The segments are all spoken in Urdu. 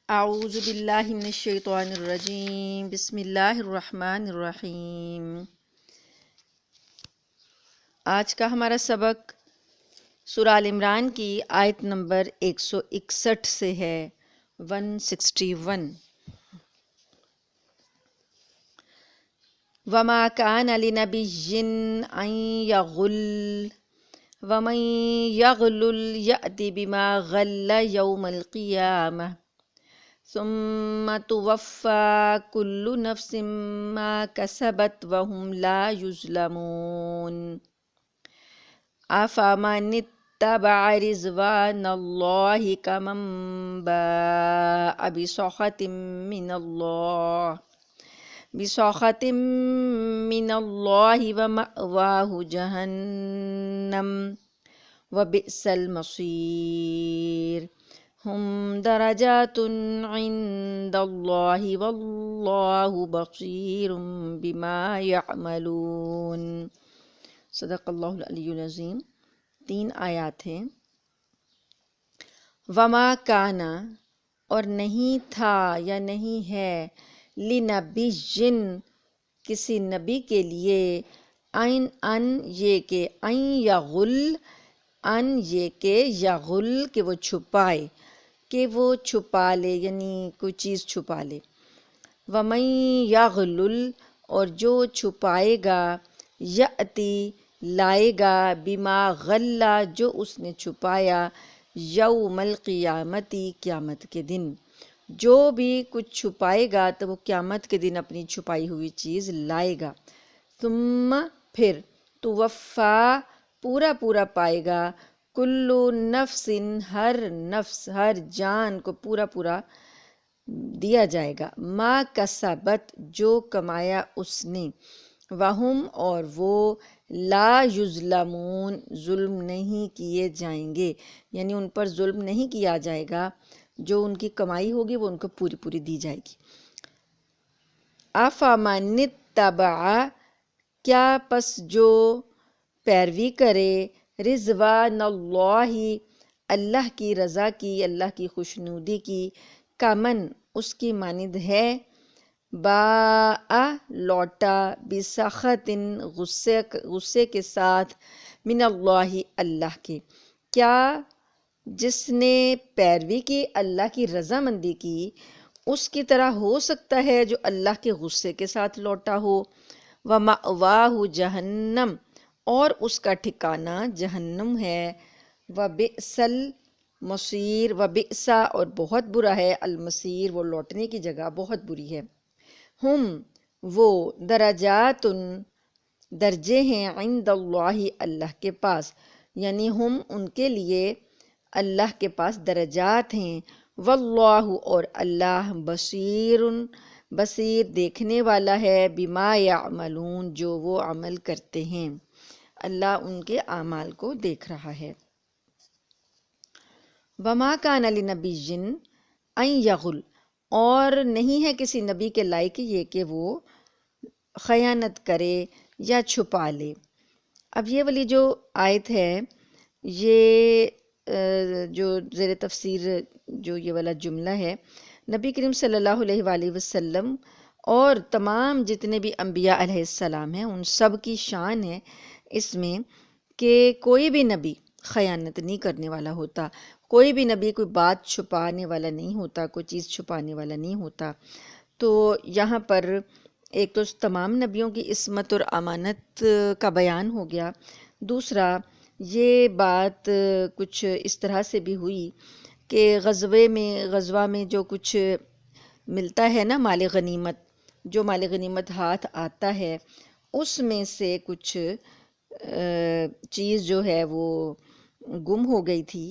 اعوذ باللہ من الشیطان الرجیم، بسم اللہ الرحمن الرحیم۔ آج کا ہمارا سبق سورہ آل عمران کی آیت نمبر 161 سے ہے، 161۔ وَمَا كَانَ لِنَبِيٍّ أَن يَغُلَّ وَمَن يَغْلُلْ يَأْتِ بِمَا غَلَّ يَوْمَ الْقِيَامَةِ ثم توفى كل نفس ما كسبت وهم لا يظلمون أفمن اتبع رضوان الله كمن باء بسخط من الله ومأواه جهنم وبئس المصير ہم درجات عند اللہ واللہ بصیر بما یعملون۔ صدق اللہ العلی العظیم۔ 3 آیات ہیں۔ وما کانا، اور نہیں تھا یا نہیں ہے، لنبی کسی نبی کے لیے، یہ کہ یغل کہ وہ چھپائے، کہ وہ چھپا لے، یعنی کوئی چیز چھپا لے۔ وَمَن یغلل، اور جو چھپائے گا، یأتی لائے گا، بما غلہ جو اس نے چھپایا، یوم القیامتی قیامت کے دن۔ جو بھی کچھ چھپائے گا تو وہ قیامت کے دن اپنی چھپائی ہوئی چیز لائے گا۔ ثم پھر، توفا پورا پائے گا، کلو نفس ہر نفس ہر جان کو پورا دیا جائے گا، ما کسبت جو کمایا اس نے، وہم اور وہ، لا یظلمون ظلم نہیں کیے جائیں گے، یعنی ان پر ظلم نہیں کیا جائے گا، جو ان کی کمائی ہوگی وہ ان کو پوری دی جائے گی۔ افمن اتبع، کیا پس جو پیروی کرے، رضوان اللہ اللہ کی رضا کی، اللہ کی خوشنودی کی، کمن اس کی مانند ہے، باء لوٹا، بسخط غصے کے ساتھ، من اللہ اللہ کے، کیا جس نے پیروی کی اللہ کی رضامندی کی اس کی طرح ہو سکتا ہے جو اللہ کے غصے کے ساتھ لوٹا ہو؟ وَمَأْوَاهُ جہنم، اور اس کا ٹھکانہ جہنم ہے، وَبِئْسَ الْمَصِيرُ، وَبِئْسَ اور بہت برا ہے، المصیر وہ لوٹنے کی جگہ بہت بری ہے۔ ہم وہ، درجات درجے ہیں، عند اللہ اللہ کے پاس، یعنی ہم ان کے لیے اللہ کے پاس درجات ہیں، واللہ اور اللہ، بصیر دیکھنے والا ہے، بما یعملون جو وہ عمل کرتے ہیں، اللہ ان کے اعمال کو دیکھ رہا ہے۔ وما کان لنبی ان یغل، اور نہیں ہے کسی نبی کے لائق یہ کہ وہ خیانت کرے یا چھپا لے۔ اب یہ والی جو آیت ہے، یہ جو زیر تفسیر جو یہ والا جملہ ہے، نبی کریم صلی اللہ علیہ وآلہ وسلم اور تمام جتنے بھی انبیاء علیہ السلام ہیں ان سب کی شان ہے اس میں کہ کوئی بھی نبی خیانت نہیں کرنے والا ہوتا، کوئی بھی نبی کوئی بات چھپانے والا نہیں ہوتا، کوئی چیز چھپانے والا نہیں ہوتا۔ تو یہاں پر ایک تو تمام نبیوں کی عصمت اور امانت کا بیان ہو گیا، دوسرا یہ بات کچھ اس طرح سے بھی ہوئی کہ غزوہ میں جو کچھ ملتا ہے نا، مال غنیمت، جو مال غنیمت ہاتھ آتا ہے اس میں سے کچھ چیز جو ہے وہ گم ہو گئی تھی،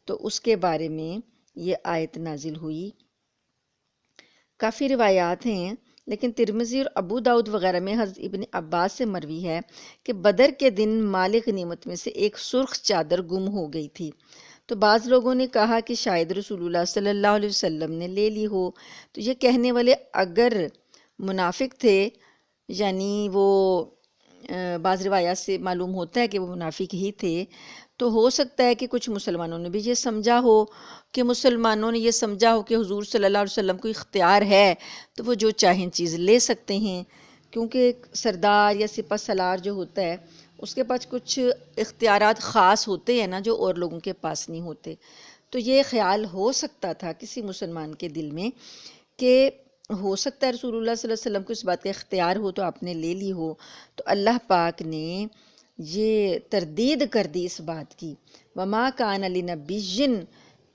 تو اس کے بارے میں یہ آیت نازل ہوئی۔ کافی روایات ہیں، لیکن ترمذی اور ابو داؤد وغیرہ میں حضرت ابن عباس سے مروی ہے کہ بدر کے دن مال غنیمت میں سے ایک سرخ چادر گم ہو گئی تھی، تو بعض لوگوں نے کہا کہ شاید رسول اللہ صلی اللہ علیہ وسلم نے لے لی ہو۔ تو یہ کہنے والے اگر منافق تھے، یعنی وہ بعض روایات سے معلوم ہوتا ہے کہ وہ منافق ہی تھے، تو ہو سکتا ہے کہ کچھ مسلمانوں نے بھی یہ سمجھا ہو کہ حضور صلی اللہ علیہ وسلم کو اختیار ہے تو وہ جو چاہیں چیز لے سکتے ہیں، کیونکہ ایک سردار یا سپہ سالار جو ہوتا ہے اس کے پاس کچھ اختیارات خاص ہوتے ہیں نا جو اور لوگوں کے پاس نہیں ہوتے۔ تو یہ خیال ہو سکتا تھا کسی مسلمان کے دل میں کہ ہو سکتا ہے رسول اللہ صلی اللہ علیہ وسلم کو اس بات کا اختیار ہو تو آپ نے لے لی ہو، تو اللہ پاک نے یہ تردید کر دی اس بات کی، وَمَا كَانَ لِنَبِيٍّ،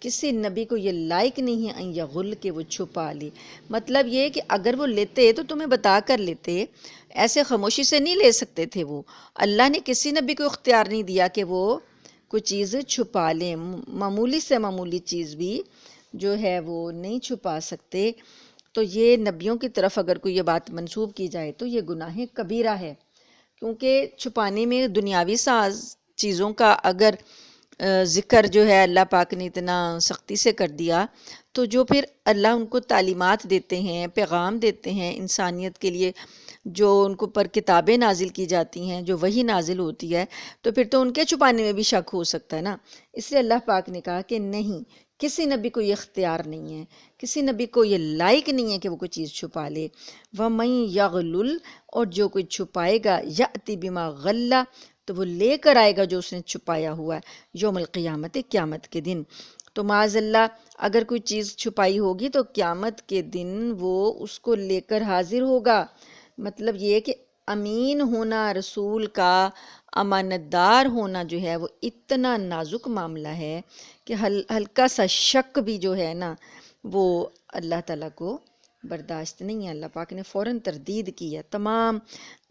کسی نبی کو یہ لائق نہیں ہے ان یغل کہ وہ چھپا لے۔ مطلب یہ کہ اگر وہ لیتے تو تمہیں بتا کر لیتے، ایسے خاموشی سے نہیں لے سکتے تھے وہ۔ اللہ نے کسی نبی کو اختیار نہیں دیا کہ وہ کوئی چیز چھپا لیں، معمولی سے معمولی چیز بھی جو ہے وہ نہیں چھپا سکتے۔ تو یہ نبیوں کی طرف اگر کوئی یہ بات منسوب کی جائے تو یہ گناہ کبیرہ ہے، کیونکہ چھپانے میں دنیاوی ساز چیزوں کا اگر ذکر جو ہے اللہ پاک نے اتنا سختی سے کر دیا، تو جو پھر اللہ ان کو تعلیمات دیتے ہیں، پیغام دیتے ہیں انسانیت کے لیے، جو ان کو پر کتابیں نازل کی جاتی ہیں، جو وحی نازل ہوتی ہے، تو پھر تو ان کے چھپانے میں بھی شک ہو سکتا ہے نا۔ اس لیے اللہ پاک نے کہا کہ نہیں، کسی نبی کو یہ اختیار نہیں ہے، کسی نبی کو یہ لائق نہیں ہے کہ وہ کوئی چیز چھپا لے۔ وَمَن یغلل، اور جو کوئی چھپائے گا، یأتی بما غلّ، تو وہ لے کر آئے گا جو اس نے چھپایا ہوا ہے، یوم القیامت، قیامت کے دن۔ تو معاذ اللہ اگر کوئی چیز چھپائی ہوگی تو قیامت کے دن وہ اس کو لے کر حاضر ہوگا۔ مطلب یہ کہ امین ہونا رسول کا، امانت دار ہونا جو ہے وہ اتنا نازک معاملہ ہے کہ ہلکا سا شک بھی جو ہے نا وہ اللہ تعالیٰ کو برداشت نہیں ہے۔ اللہ پاک نے فوراً تردید کی ہے، تمام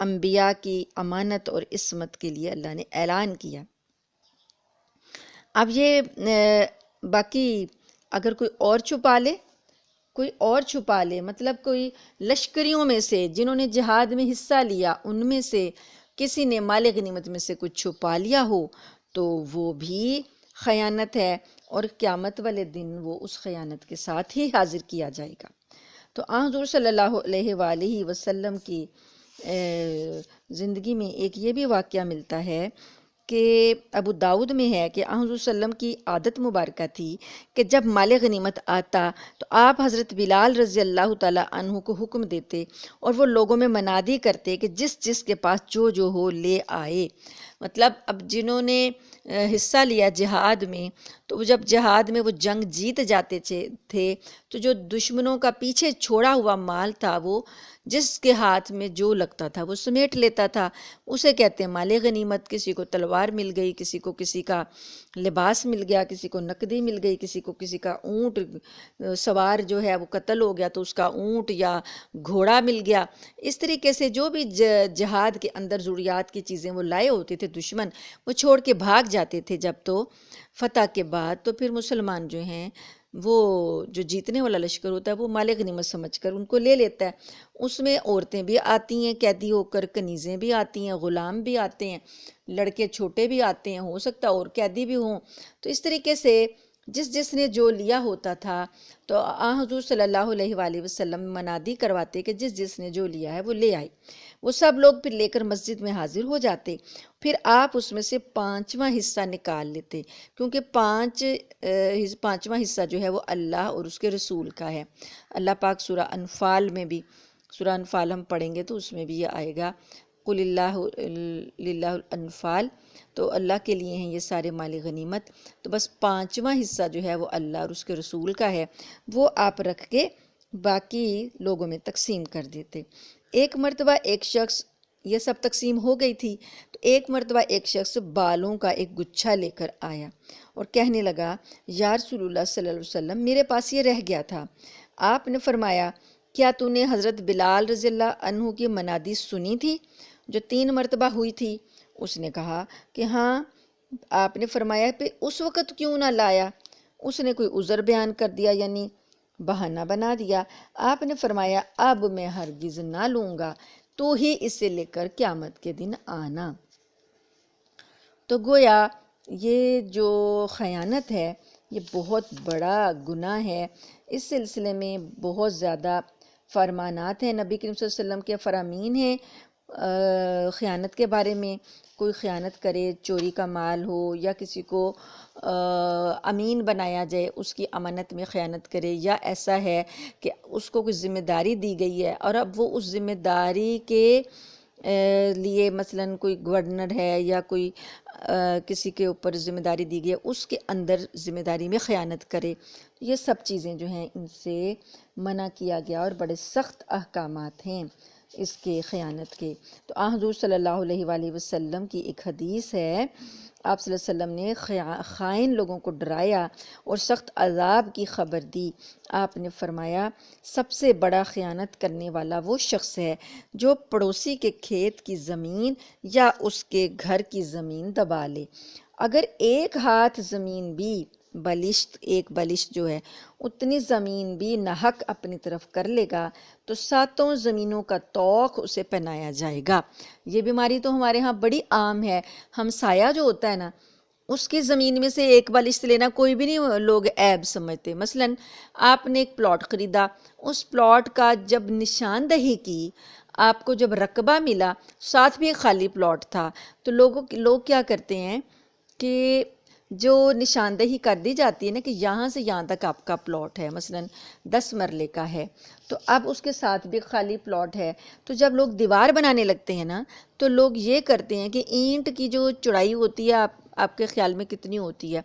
انبیاء کی امانت اور عصمت کے لیے اللہ نے اعلان کیا۔ اب یہ باقی اگر کوئی اور چھپا لے مطلب کوئی لشکریوں میں سے جنہوں نے جہاد میں حصہ لیا، ان میں سے کسی نے مال غنیمت میں سے کچھ چھپا لیا ہو تو وہ بھی خیانت ہے، اور قیامت والے دن وہ اس خیانت کے ساتھ ہی حاضر کیا جائے گا۔ تو حضور صلی اللہ علیہ وآلہ وسلم کی زندگی میں ایک یہ بھی واقعہ ملتا ہے کہ ابو داؤد میں ہے کہ حضور صلی اللہ علیہ وسلم کی عادت مبارکہ تھی کہ جب مال غنیمت آتا تو آپ حضرت بلال رضی اللہ تعالیٰ عنہ کو حکم دیتے اور وہ لوگوں میں منادی کرتے کہ جس جس کے پاس جو جو ہو لے آئے۔ مطلب اب جنہوں نے حصہ لیا جہاد میں، تو وہ جب جہاد میں وہ جنگ جیت جاتے تھے تو جو دشمنوں کا پیچھے چھوڑا ہوا مال تھا وہ جس کے ہاتھ میں جو لگتا تھا وہ سمیٹ لیتا تھا، اسے کہتے ہیں مال غنیمت۔ کسی کو تلوار مل گئی، کسی کو کسی کا لباس مل گیا، کسی کو نقدی مل گئی، کسی کو کسی کا اونٹ سوار جو ہے وہ قتل ہو گیا تو اس کا اونٹ یا گھوڑا مل گیا۔ اس طریقے سے جو بھی جہاد کے اندر ضروریات کی چیزیں وہ لائے ہوتے تھے دشمن، وہ چھوڑ کے بھاگ جاتے تھے جب تو فتح کے بعد۔ تو پھر مسلمان جو ہیں وہ جو جیتنے والا لشکر ہوتا ہے وہ مال غنیمت سمجھ کر ان کو لے لیتا ہے۔ اس میں عورتیں بھی آتی ہیں قیدی ہو کر، کنیزیں بھی آتی ہیں، غلام بھی آتے ہیں، لڑکے چھوٹے بھی آتے ہیں، ہو سکتا ہے اور قیدی بھی ہوں۔ تو اس طریقے سے جس جس نے جو لیا ہوتا تھا تو حضور صلی اللہ علیہ وآلہ وسلم منادی کرواتے کہ جس جس نے جو لیا ہے وہ لے آئے۔ وہ سب لوگ پھر لے کر مسجد میں حاضر ہو جاتے، پھر آپ اس میں سے 5واں حصہ نکال لیتے، کیونکہ 5واں حصہ جو ہے وہ اللہ اور اس کے رسول کا ہے۔ اللہ پاک سورہ انفال میں بھی، سورہ انفال ہم پڑھیں گے تو اس میں بھی یہ آئے گا، قل اللہ للہ الانفال، تو اللہ کے لیے ہیں یہ سارے مال غنیمت۔ تو بس 5واں حصہ جو ہے وہ اللہ اور اس کے رسول کا ہے، وہ آپ رکھ کے باقی لوگوں میں تقسیم کر دیتے۔ ایک مرتبہ ایک شخص، یہ سب تقسیم ہو گئی تھی، تو ایک مرتبہ ایک شخص بالوں کا ایک گچھا لے کر آیا اور کہنے لگا یا رسول اللہ صلی اللہ علیہ وسلم، میرے پاس یہ رہ گیا تھا۔ آپ نے فرمایا کیا تو نے حضرت بلال رضی اللہ عنہ کی منادی سنی تھی جو 3 مرتبہ ہوئی تھی؟ اس نے کہا کہ ہاں۔ آپ نے فرمایا پھر اس وقت کیوں نہ لایا؟ اس نے کوئی عذر بیان کر دیا، یعنی بہانہ بنا دیا۔ آپ نے فرمایا اب میں ہرگز نہ لوں گا، تو ہی اسے لے کر قیامت کے دن آنا۔ تو گویا یہ جو خیانت ہے یہ بہت بڑا گناہ ہے۔ اس سلسلے میں بہت زیادہ فرمانات ہیں، نبی کریم صلی اللہ علیہ وسلم کے فرامین ہیں، خیانت کے بارے میں، کوئی خیانت کرے، چوری کا مال ہو یا کسی کو امین بنایا جائے، اس کی امانت میں خیانت کرے، یا ایسا ہے کہ اس کو کوئی ذمہ داری دی گئی ہے اور اب وہ اس ذمہ داری کے لیے مثلاً کوئی گورنر ہے یا کوئی کسی کے اوپر ذمہ داری دی گئی ہے، اس کے اندر ذمہ داری میں خیانت کرے، یہ سب چیزیں جو ہیں ان سے منع کیا گیا اور بڑے سخت احکامات ہیں اس کے خیانت کے۔ تو حضور صلی اللہ علیہ وآلہ وسلم کی ایک حدیث ہے، آپ صلی اللہ علیہ وسلم نے خائن لوگوں کو ڈرایا اور سخت عذاب کی خبر دی۔ آپ نے فرمایا سب سے بڑا خیانت کرنے والا وہ شخص ہے جو پڑوسی کے کھیت کی زمین یا اس کے گھر کی زمین دبا لے۔ اگر ایک ہاتھ زمین بھی ایک بلشت جو ہے اتنی زمین بھی ناحق اپنی طرف کر لے گا تو 7 زمینوں کا طوق اسے پہنایا جائے گا۔ یہ بیماری تو ہمارے ہاں بڑی عام ہے، ہمسایہ جو ہوتا ہے نا اس کی زمین میں سے ایک بالشت لینا کوئی بھی نہیں لوگ عیب سمجھتے۔ مثلاً آپ نے ایک پلاٹ خریدا، اس پلاٹ کا جب نشاندہی کی، آپ کو جب رقبہ ملا، ساتھ بھی ایک خالی پلاٹ تھا، تو لوگ کیا کرتے ہیں کہ جو نشاندہی کر دی جاتی ہے نا کہ یہاں سے یہاں تک آپ کا پلاٹ ہے، مثلاً 10 مرلے کا ہے، تو اب اس کے ساتھ بھی خالی پلاٹ ہے، تو جب لوگ دیوار بنانے لگتے ہیں نا تو لوگ یہ کرتے ہیں کہ اینٹ کی جو چوڑائی ہوتی ہے آپ کے خیال میں کتنی ہوتی ہے؟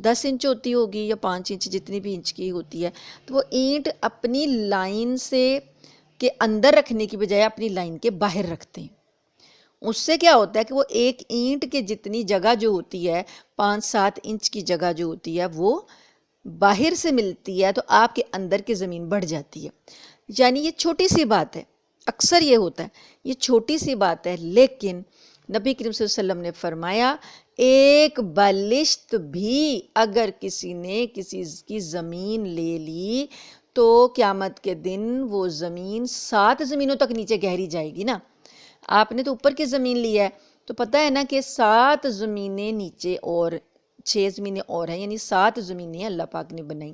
10 انچ ہوتی ہوگی یا 5 انچ، جتنی بھی انچ کی ہوتی ہے، تو وہ اینٹ اپنی لائن سے کے اندر رکھنے کی بجائے اپنی لائن کے باہر رکھتے ہیں۔ اس سے کیا ہوتا ہے کہ وہ ایک اینٹ کے جتنی جگہ جو ہوتی ہے، 5-7 انچ کی جگہ جو ہوتی ہے وہ باہر سے ملتی ہے، تو آپ کے اندر کی زمین بڑھ جاتی ہے۔ یعنی یہ چھوٹی سی بات ہے، اکثر یہ ہوتا ہے، یہ چھوٹی سی بات ہے، لیکن نبی کریم صلی اللہ علیہ وسلم نے فرمایا ایک بالشت بھی اگر کسی نے کسی کی زمین لے لی تو قیامت کے دن وہ زمین 7 زمینوں تک نیچے گہری جائے گی نا۔ آپ نے تو اوپر کی زمین لی ہے تو پتہ ہے نا کہ 7 زمینیں نیچے اور 6 زمینیں اور ہیں، یعنی 7 زمینیں اللہ پاک نے بنائی،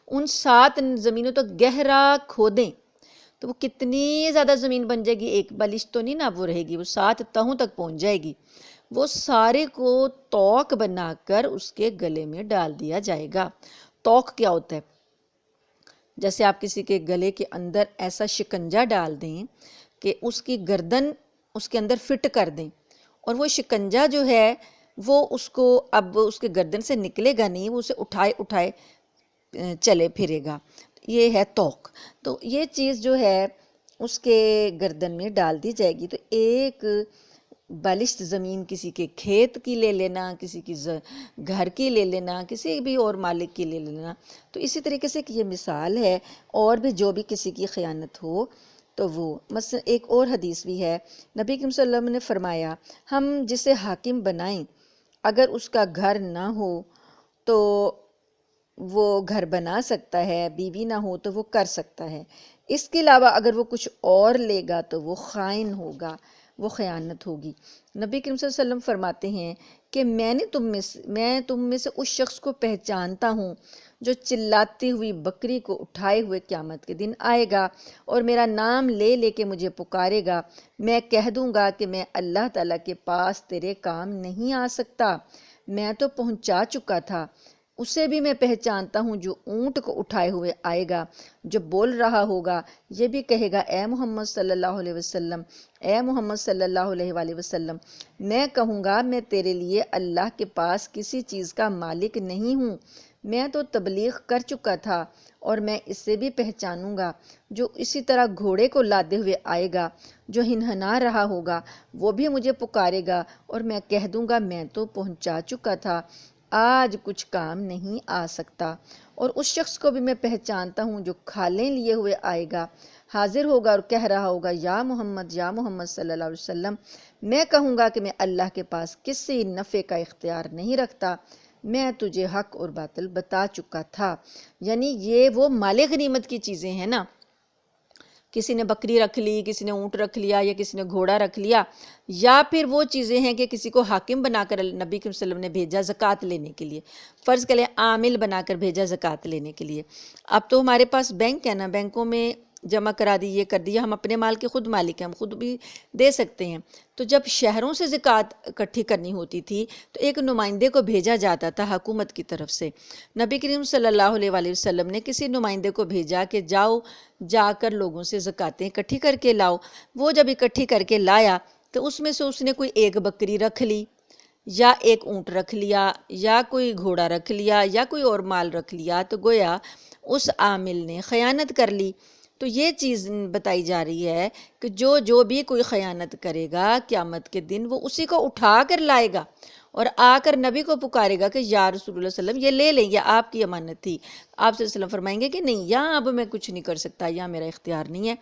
ان 7 زمینوں تک گہرا کھودیں تو وہ کتنی زیادہ زمین بن جائے گی، ایک بالشت تو نہیں نا وہ رہے گی، وہ 7 تہوں تک پہنچ جائے گی، وہ سارے کو توق بنا کر اس کے گلے میں ڈال دیا جائے گا۔ توق کیا ہوتا ہے؟ جیسے آپ کسی کے گلے کے اندر ایسا شکنجہ ڈال دیں کہ اس کی گردن اس کے اندر فٹ کر دیں، اور وہ شکنجہ جو ہے وہ اس کو اب اس کے گردن سے نکلے گا نہیں، وہ اسے اٹھائے اٹھائے چلے پھرے گا، یہ ہے توق۔ تو یہ چیز جو ہے اس کے گردن میں ڈال دی جائے گی، تو ایک بالشت زمین کسی کے کھیت کی لے لینا، کسی کی گھر کی لے لینا، کسی بھی اور مالک کی لے لینا، تو اسی طریقے سے کہ یہ مثال ہے، اور بھی جو بھی کسی کی خیانت ہو تو وہ مثلا ایک اور حدیث بھی ہے، نبی کریم صلی اللہ علیہ وسلم نے فرمایا ہم جسے حاکم بنائیں اگر اس کا گھر نہ ہو تو وہ گھر بنا سکتا ہے، بیوی نہ ہو تو وہ کر سکتا ہے، اس کے علاوہ اگر وہ کچھ اور لے گا تو وہ خائن ہوگا، وہ خیانت ہوگی۔ نبی کریم صلی اللہ علیہ وسلم فرماتے ہیں کہ میں تم میں سے اس شخص کو پہچانتا ہوں جو چلاتی ہوئی بکری کو اٹھائے ہوئے قیامت کے دن آئے گا اور میرا نام لے لے کے مجھے پکارے گا، میں کہہ دوں گا کہ میں اللہ تعالیٰ کے پاس تیرے کام نہیں آ سکتا، میں تو پہنچا چکا تھا۔ اسے بھی میں پہچانتا ہوں جو اونٹ کو اٹھائے ہوئے آئے گا، جو بول رہا ہوگا، یہ بھی کہے گا اے محمد صلی اللہ علیہ وسلم، اے محمد صلی اللہ علیہ وآلہ وسلم، میں کہوں گا میں تیرے لیے اللہ کے پاس کسی چیز کا مالک نہیں ہوں، میں تو تبلیغ کر چکا تھا، اور میں اسے بھی پہچانوں گا جو اسی طرح گھوڑے کو لادے ہوئے آئے گا، جو ہنہنا رہا ہوگا، وہ بھی مجھے پکارے گا اور میں کہہ دوں گا میں تو پہنچا چکا تھا، آج کچھ کام نہیں آ سکتا۔ اور اس شخص کو بھی میں پہچانتا ہوں جو کھالیں لیے ہوئے آئے گا، حاضر ہوگا اور کہہ رہا ہوگا یا محمد صلی اللہ علیہ وسلم، میں کہوں گا کہ میں اللہ کے پاس کسی نفع کا اختیار نہیں رکھتا، میں تجھے حق اور باطل بتا چکا تھا۔ یعنی یہ وہ مال غنیمت کی چیزیں ہیں نا، کسی نے بکری رکھ لی، کسی نے اونٹ رکھ لیا، یا کسی نے گھوڑا رکھ لیا، یا پھر وہ چیزیں ہیں کہ کسی کو حاکم بنا کر نبی کریم صلی اللہ علیہ وسلم نے بھیجا زکوٰۃ لینے کے لیے، فرض کریں عامل بنا کر بھیجا زکوٰۃ لینے کے لیے۔ اب تو ہمارے پاس بینک ہے نا، بینکوں میں جمع کرا دی، یہ کر دیا، ہم اپنے مال کے خود مالک ہیں، ہم خود بھی دے سکتے ہیں۔ تو جب شہروں سے زکوٰۃ اکٹھی کرنی ہوتی تھی تو ایک نمائندے کو بھیجا جاتا تھا حکومت کی طرف سے۔ نبی کریم صلی اللہ علیہ وآلہ وسلم نے کسی نمائندے کو بھیجا کہ جاؤ، جا کر لوگوں سے زکوٰتیں اکٹھی کر کے لاؤ۔ وہ جب اکٹھی کر کے لایا تو اس میں سے اس نے کوئی ایک بکری رکھ لی، یا ایک اونٹ رکھ لیا، یا کوئی گھوڑا رکھ لیا، یا کوئی اور مال رکھ لیا، تو گویا اس عامل نے خیانت کر لی۔ تو یہ چیز بتائی جا رہی ہے کہ جو بھی کوئی خیانت کرے گا قیامت کے دن وہ اسی کو اٹھا کر لائے گا اور آ کر نبی کو پکارے گا کہ یا رسول اللہ صلی اللہ علیہ وسلم یہ لے لیں، یہ آپ کی امانت تھی۔ آپ صلی اللہ علیہ وسلم فرمائیں گے کہ نہیں، یہاں اب میں کچھ نہیں کر سکتا، یہاں میرا اختیار نہیں ہے،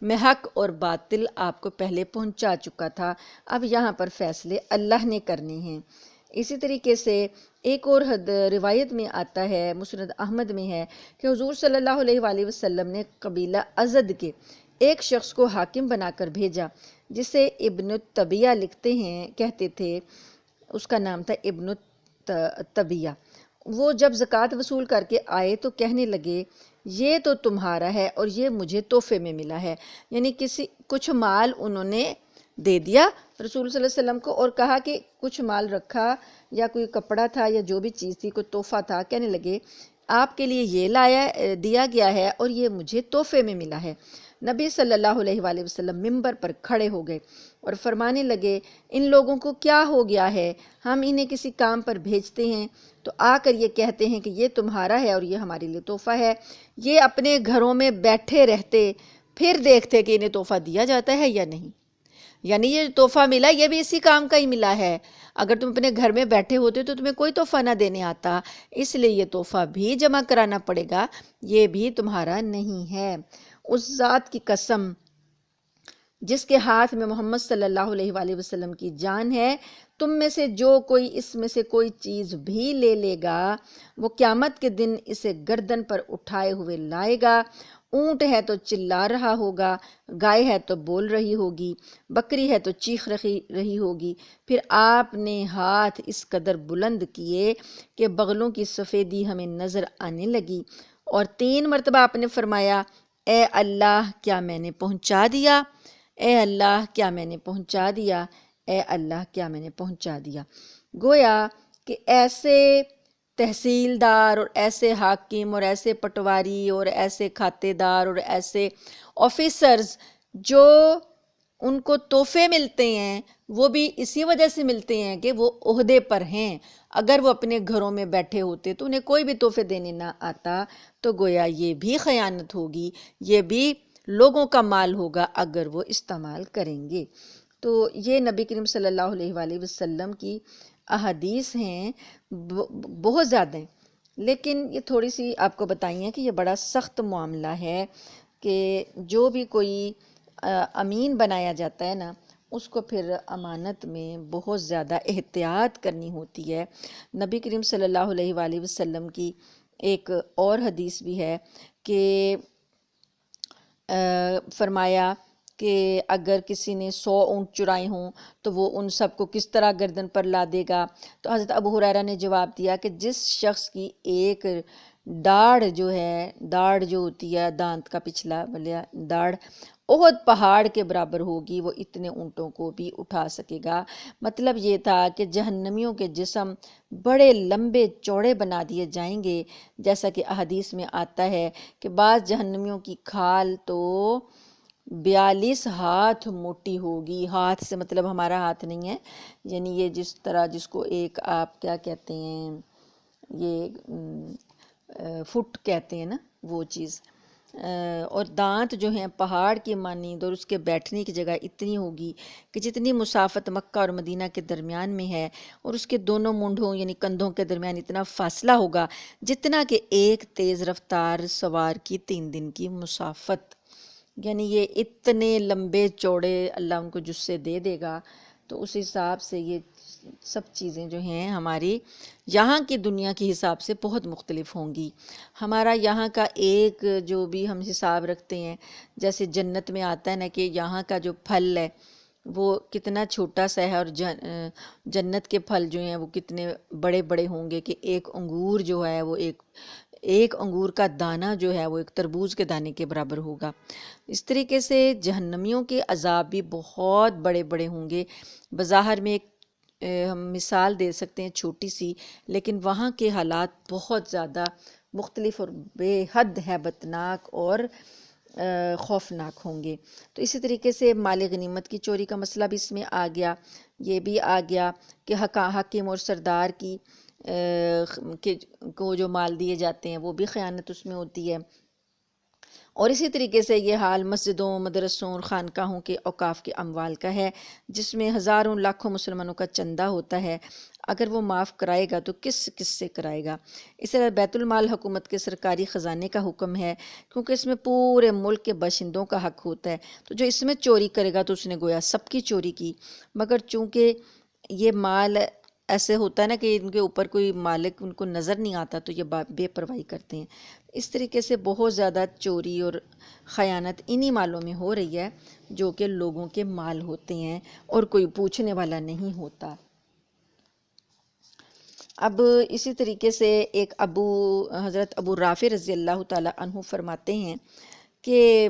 میں حق اور باطل آپ کو پہلے پہنچا چکا تھا، اب یہاں پر فیصلے اللہ نے کرنے ہیں۔ اسی طریقے سے ایک اور روایت میں آتا ہے، مسند احمد میں ہے کہ حضور صلی اللہ علیہ وآلہ وسلم نے قبیلہ ازد کے ایک شخص کو حاکم بنا کر بھیجا جسے ابن الطبیہ لکھتے ہیں، کہتے تھے، اس کا نام تھا ابن الطبیہ۔ وہ جب زکوٰۃ وصول کر کے آئے تو کہنے لگے یہ تو تمہارا ہے اور یہ مجھے تحفے میں ملا ہے، یعنی کچھ مال انہوں نے دے دیا رسول صلی اللہ علیہ وسلم کو اور کہا کہ کچھ مال رکھا یا کوئی کپڑا تھا یا جو بھی چیز تھی، کوئی تحفہ تھا، کہنے لگے آپ کے لیے یہ دیا گیا ہے اور یہ مجھے تحفے میں ملا ہے۔ نبی صلی اللہ علیہ وآلہ وسلم ممبر پر کھڑے ہو گئے اور فرمانے لگے ان لوگوں کو کیا ہو گیا ہے، ہم انہیں کسی کام پر بھیجتے ہیں تو آ کر یہ کہتے ہیں کہ یہ تمہارا ہے اور یہ ہمارے لیے تحفہ ہے، یہ اپنے گھروں میں بیٹھے رہتے پھر دیکھتے کہ انہیں تحفہ دیا جاتا ہے یا نہیں، یعنی یہ تحفہ ملا یہ بھی اسی کام کا ہی ملا ہے، اگر تم اپنے گھر میں بیٹھے ہوتے تو تمہیں کوئی تحفہ نہ دینے آتا، اس لیے یہ تحفہ بھی جمع کرانا پڑے گا، یہ بھی تمہارا نہیں ہے۔ اس ذات کی قسم جس کے ہاتھ میں محمد صلی اللہ علیہ وآلہ وسلم کی جان ہے، تم میں سے جو کوئی اس میں سے کوئی چیز بھی لے لے گا وہ قیامت کے دن اسے گردن پر اٹھائے ہوئے لائے گا۔ اونٹ ہے تو چلا رہا ہوگا، گائے ہے تو بول رہی ہوگی، بکری ہے تو چیخ رہی ہوگی، پھر آپ نے ہاتھ اس قدر بلند کیے کہ بغلوں کی سفیدی ہمیں نظر آنے لگی، اور 3 مرتبہ آپ نے فرمایا اے اللہ کیا میں نے پہنچا دیا، اے اللہ کیا میں نے پہنچا دیا، اے اللہ کیا میں نے پہنچا دیا۔ گویا کہ ایسے تحصیلدار اور ایسے حاکم اور ایسے پٹواری اور ایسے کھاتے دار اور ایسے آفیسرز جو ان کو تحفے ملتے ہیں وہ بھی اسی وجہ سے ملتے ہیں کہ وہ عہدے پر ہیں، اگر وہ اپنے گھروں میں بیٹھے ہوتے تو انہیں کوئی بھی تحفے دینے نہ آتا تو گویا یہ بھی خیانت ہوگی، یہ بھی لوگوں کا مال ہوگا اگر وہ استعمال کریں گے۔ تو یہ نبی کریم صلی اللہ علیہ وآلہ وسلم کی احادیث ہیں، بہت زیادہ ہیں، لیکن یہ تھوڑی سی آپ کو بتائی ہیں کہ یہ بڑا سخت معاملہ ہے کہ جو بھی کوئی امین بنایا جاتا ہے نا اس کو پھر امانت میں بہت زیادہ احتیاط کرنی ہوتی ہے۔ نبی کریم صلی اللہ علیہ وآلہ وسلم کی ایک اور حدیث بھی ہے کہ فرمایا کہ اگر کسی نے 100 اونٹ چرائے ہوں تو وہ ان سب کو کس طرح گردن پر لا دے گا، تو حضرت ابو ہریرہ نے جواب دیا کہ جس شخص کی ایک داڑھ جو ہے، داڑھ جو ہوتی ہے دانت کا پچھلا والا داڑھ، احد پہاڑ کے برابر ہوگی، وہ اتنے اونٹوں کو بھی اٹھا سکے گا۔ مطلب یہ تھا کہ جہنمیوں کے جسم بڑے لمبے چوڑے بنا دیے جائیں گے، جیسا کہ احادیث میں آتا ہے کہ بعض جہنمیوں کی کھال تو 42 ہاتھ موٹی ہوگی، ہاتھ سے مطلب ہمارا ہاتھ نہیں ہے، یعنی یہ جس طرح جس کو ایک آپ کیا کہتے ہیں، یہ فٹ کہتے ہیں نا وہ چیز، اور دانت جو ہیں پہاڑ کی مانند، اور اس کے بیٹھنے کی جگہ اتنی ہوگی کہ جتنی مسافت مکہ اور مدینہ کے درمیان میں ہے، اور اس کے دونوں مونڈھوں یعنی کندھوں کے درمیان اتنا فاصلہ ہوگا جتنا کہ ایک تیز رفتار سوار کی 3 دن کی مسافت، یعنی یہ اتنے لمبے چوڑے اللہ ان کو جسے دے دے گا۔ تو اس حساب سے یہ سب چیزیں جو ہیں ہماری یہاں کی دنیا کے حساب سے بہت مختلف ہوں گی۔ ہمارا یہاں کا ایک جو بھی ہم حساب رکھتے ہیں، جیسے جنت میں آتا ہے نا کہ یہاں کا جو پھل ہے وہ کتنا چھوٹا سا ہے، اور جنت کے پھل جو ہیں وہ کتنے بڑے بڑے ہوں گے کہ ایک انگور جو ہے وہ ایک انگور کا دانہ جو ہے وہ ایک تربوز کے دانے کے برابر ہوگا۔ اس طریقے سے جہنمیوں کے عذاب بھی بہت بڑے بڑے ہوں گے۔ بظاہر میں ایک ہم مثال دے سکتے ہیں چھوٹی سی، لیکن وہاں کے حالات بہت زیادہ مختلف اور بے حد ہیبت ناک اور خوفناک ہوں گے۔ تو اسی طریقے سے مال غنیمت کی چوری کا مسئلہ بھی اس میں آ گیا، یہ بھی آ گیا کہ حاکم اور سردار کی کو جو مال دیے جاتے ہیں وہ بھی خیانت اس میں ہوتی ہے۔ اور اسی طریقے سے یہ حال مسجدوں، مدرسوں اور خانقاہوں کے اوقاف کے اموال کا ہے، جس میں ہزاروں لاکھوں مسلمانوں کا چندہ ہوتا ہے۔ اگر وہ معاف کرائے گا تو کس سے کرائے گا؟ اس طرح بیت المال حکومت کے سرکاری خزانے کا حکم ہے، کیونکہ اس میں پورے ملک کے باشندوں کا حق ہوتا ہے۔ تو جو اس میں چوری کرے گا تو اس نے گویا سب کی چوری کی، مگر چونکہ یہ مال ایسے ہوتا ہے نا کہ ان کے اوپر کوئی مالک ان کو نظر نہیں آتا تو یہ بے پرواہی کرتے ہیں۔ اس طریقے سے بہت زیادہ چوری اور خیانت انہی مالوں میں ہو رہی ہے جو کہ لوگوں کے مال ہوتے ہیں اور کوئی پوچھنے والا نہیں ہوتا۔ اب اسی طریقے سے ایک حضرت ابو رافع رضی اللہ تعالی عنہ فرماتے ہیں کہ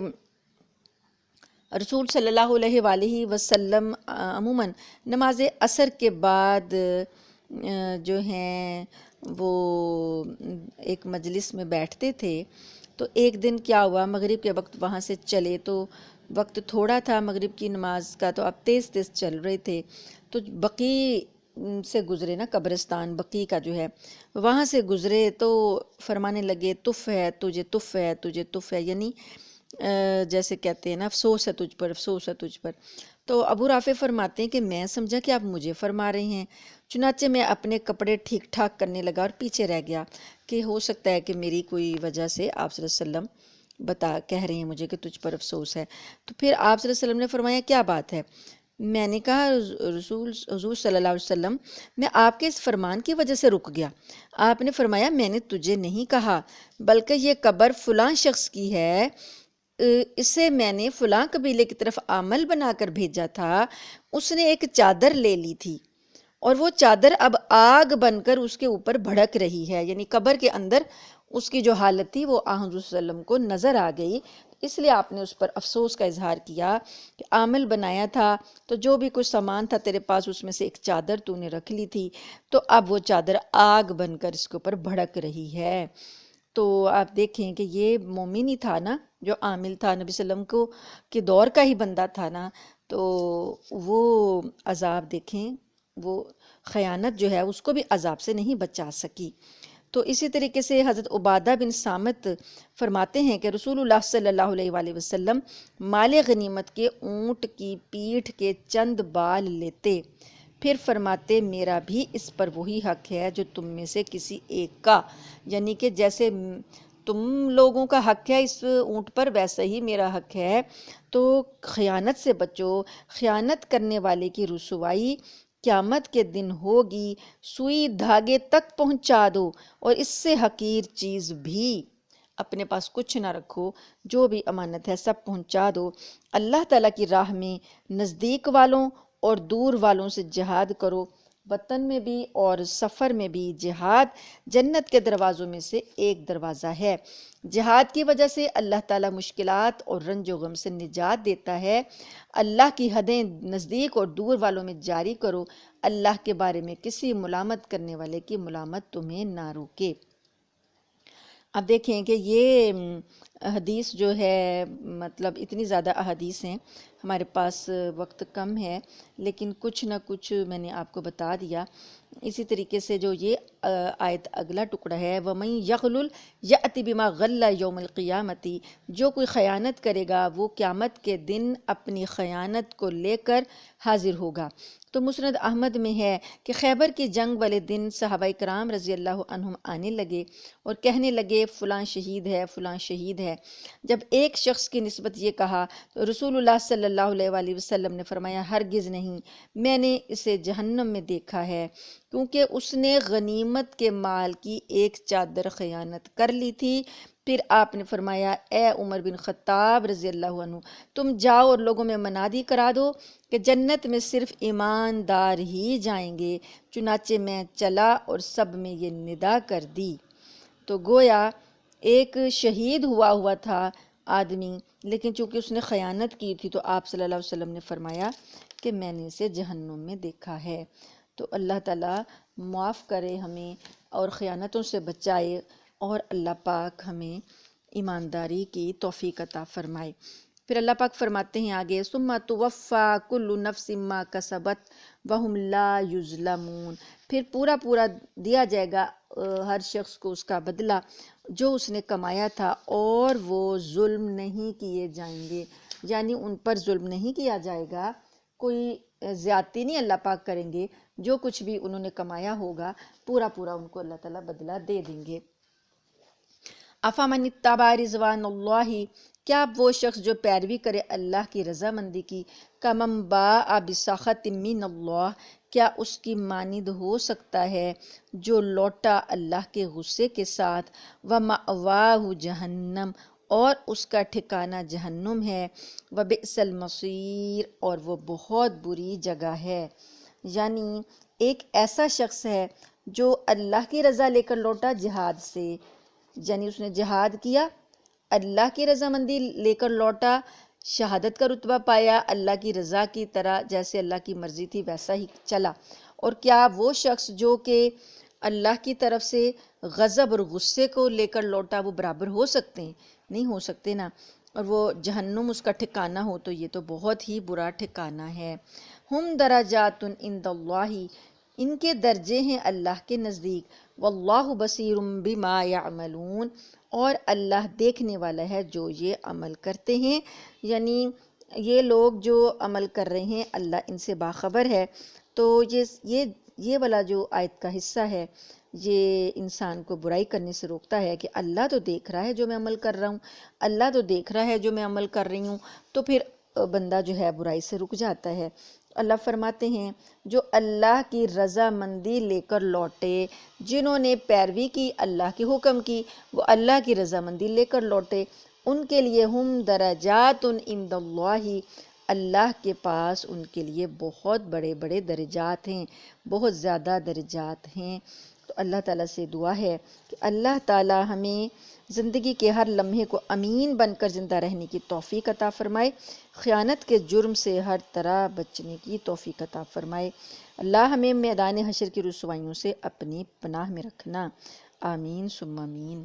رسول صلی اللہ علیہ وآلہ وسلم عموماً نماز عصر کے بعد جو ہیں وہ ایک مجلس میں بیٹھتے تھے۔ تو ایک دن کیا ہوا، مغرب کے وقت وہاں سے چلے تو وقت تھوڑا تھا مغرب کی نماز کا، تو اب تیز تیز چل رہے تھے تو بقیع سے گزرے نا، قبرستان بقیع کا جو ہے وہاں سے گزرے تو فرمانے لگے تف ہے تجھے، تف ہے تجھے، تف ہے، یعنی جیسے کہتے ہیں نا افسوس ہے تجھ پر، افسوس ہے تجھ پر۔ تو ابو رافع فرماتے ہیں کہ میں سمجھا کہ آپ مجھے فرما رہے ہیں، چنانچہ میں اپنے کپڑے ٹھیک ٹھاک کرنے لگا اور پیچھے رہ گیا کہ ہو سکتا ہے کہ میری کوئی وجہ سے آپ صلی اللہ علیہ وسلم کہہ رہے ہیں مجھے کہ تجھ پر افسوس ہے۔ تو پھر آپ صلی اللہ علیہ وسلم نے فرمایا کیا بات ہے؟ میں نے کہا حضور صلی اللہ علیہ وسلم میں آپ کے اس فرمان کی وجہ سے رک گیا۔ آپ نے فرمایا میں نے تجھے نہیں کہا، بلکہ یہ قبر فلاں شخص کی ہے، اسے میں نے فلاں قبیلے کی طرف عامل بنا کر بھیجا تھا، اس نے ایک چادر لے لی تھی اور وہ چادر اب آگ بن کر اس کے اوپر بھڑک رہی ہے، یعنی قبر کے اندر اس کی جو حالت تھی وہ حضور صلی اللہ علیہ وسلم کو نظر آ گئی، اس لیے آپ نے اس پر افسوس کا اظہار کیا کہ عامل بنایا تھا تو جو بھی کچھ سامان تھا تیرے پاس اس میں سے ایک چادر تو نے رکھ لی تھی، تو اب وہ چادر آگ بن کر اس کے اوپر بھڑک رہی ہے۔ تو آپ دیکھیں کہ یہ مومن ہی تھا نا، جو عامل تھا نبی صلی اللہ علیہ وسلم کو کے دور کا ہی بندہ تھا نا، تو وہ عذاب دیکھیں، وہ خیانت جو ہے اس کو بھی عذاب سے نہیں بچا سکی۔ تو اسی طریقے سے حضرت عبادہ بن صامت فرماتے ہیں کہ رسول اللہ صلی اللہ علیہ وآلہ وسلم مال غنیمت کے اونٹ کی پیٹھ کے چند بال لیتے، پھر فرماتے میرا بھی اس پر وہی حق ہے جو تم میں سے کسی ایک کا، یعنی کہ جیسے تم لوگوں کا حق ہے اس اونٹ پر ویسا ہی میرا حق ہے، تو خیانت سے بچو، خیانت کرنے والے کی رسوائی قیامت کے دن ہوگی، سوئی دھاگے تک پہنچا دو اور اس سے حقیر چیز بھی اپنے پاس کچھ نہ رکھو، جو بھی امانت ہے سب پہنچا دو، اللہ تعالیٰ کی راہ میں نزدیک والوں اور دور والوں سے جہاد کرو، وطن میں بھی اور سفر میں بھی جہاد جنت کے دروازوں میں سے ایک دروازہ ہے۔ جہاد کی وجہ سے اللہ تعالیٰ مشکلات اور رنج و غم سے نجات دیتا ہے۔ اللہ کی حدیں نزدیک اور دور والوں میں جاری کرو، اللہ کے بارے میں کسی ملامت کرنے والے کی ملامت تمہیں نہ روکے۔ اب دیکھیں کہ یہ حدیث جو ہے، مطلب اتنی زیادہ احادیث ہیں، ہمارے پاس وقت کم ہے لیکن کچھ نہ کچھ میں نے آپ کو بتا دیا۔ اسی طریقے سے جو یہ آیت اگلا ٹکڑا ہے وَمَن يَغْلُلْ يَأْتِ بِمَا غَلَّ يَوْمَ الْقِيَامَةِ، جو کوئی خیانت کرے گا وہ قیامت کے دن اپنی خیانت کو لے کر حاضر ہوگا۔ تو مسند احمد میں ہے کہ خیبر کی جنگ والے دن صحابہ کرام رضی اللہ عنہم آنے لگے اور کہنے لگے فلاں شہید ہے، فلاں شہید ہے۔ جب ایک شخص کی نسبت یہ کہا تو رسول اللہ صلی اللہ علیہ وآلہ وسلم نے فرمایا ہرگز نہیں، میں نے اسے جہنم میں دیکھا ہے، کیونکہ اس نے غنیمت کے مال کی ایک چادر خیانت کر لی تھی۔ پھر آپ نے فرمایا اے عمر بن خطاب رضی اللہ عنہ، تم جاؤ اور لوگوں میں منادی کرا دو کہ جنت میں صرف ایماندار ہی جائیں گے۔ چنانچہ میں چلا اور سب میں یہ ندا کر دی۔ تو گویا ایک شہید ہوا تھا آدمی، لیکن چونکہ اس نے خیانت کی تھی تو آپ صلی اللہ علیہ وسلم نے فرمایا کہ میں نے اسے جہنم میں دیکھا ہے۔ تو اللہ تعالیٰ معاف کرے ہمیں اور خیانتوں سے بچائے، اور اللہ پاک ہمیں ایمانداری کی توفیق عطا فرمائے۔ پھر اللہ پاک فرماتے ہیں آگے، ثم توفی کل نفس ما کسبت وہم لا یظلمون، پھر پورا دیا جائے گا ہر شخص کو اس کا بدلہ جو اس نے کمایا تھا، اور وہ ظلم نہیں کیے جائیں گے، یعنی ان پر ظلم نہیں کیا جائے گا، کوئی زیادتی نہیں اللہ پاک کریں گے، جو کچھ بھی انہوں نے کمایا ہوگا پورا ان کو اللہ تعالیٰ بدلہ دے دیں گے۔ افامن اتبع رضوان اللہ، کیا وہ شخص جو پیروی کرے اللہ کی رضامندی کی، کمن باء بسخط من اللہ، کیا اس کی مانند ہو سکتا ہے جو لوٹا اللہ کے غصے کے ساتھ، ومأواہ جہنم، اور اس کا ٹھکانہ جہنم ہے، وبئس المصیر، اور وہ بہت بری جگہ ہے۔ یعنی ایک ایسا شخص ہے جو اللہ کی رضا لے کر لوٹا جہاد سے، یعنی اس نے جہاد کیا، اللہ کی رضامندی لے کر لوٹا، شہادت کا رتبہ پایا، اللہ کی رضا کی طرح جیسے اللہ کی مرضی تھی ویسا ہی چلا۔ اور کیا وہ شخص جو کہ اللہ کی طرف سے غضب اور غصے کو لے کر لوٹا، وہ برابر ہو سکتے ہیں؟ نہیں ہو سکتے نا، اور وہ جہنم اس کا ٹھکانہ ہو تو یہ تو بہت ہی برا ٹھکانہ ہے۔ ہم درجات عند اللہ، ان کے درجے ہیں اللہ کے نزدیک، واللہ بصیر بما یعملون، اور اللہ دیکھنے والا ہے جو یہ عمل کرتے ہیں، یعنی یہ لوگ جو عمل کر رہے ہیں اللہ ان سے باخبر ہے۔ تو یہ والا جو آیت کا حصہ ہے یہ انسان کو برائی کرنے سے روکتا ہے کہ اللہ تو دیکھ رہا ہے جو میں عمل کر رہا ہوں، اللہ تو دیکھ رہا ہے جو میں عمل کر رہی ہوں، تو پھر بندہ جو ہے برائی سے رک جاتا ہے۔ اللہ فرماتے ہیں جو اللہ کی رضامندی لے کر لوٹے، جنہوں نے پیروی کی اللہ کے حکم کی، وہ اللہ کی رضامندی لے کر لوٹے، ان کے لیے ہم درجات عند اللہ، اللہ کے پاس ان کے لیے بہت بڑے درجات ہیں، بہت زیادہ درجات ہیں۔ تو اللہ تعالیٰ سے دعا ہے کہ اللہ تعالیٰ ہمیں زندگی کے ہر لمحے کو امین بن کر زندہ رہنے کی توفیق عطا فرمائے، خیانت کے جرم سے ہر طرح بچنے کی توفیق عطا فرمائے۔ اللہ ہمیں میدان حشر کی رسوائیوں سے اپنی پناہ میں رکھنا، آمین ثم آمین۔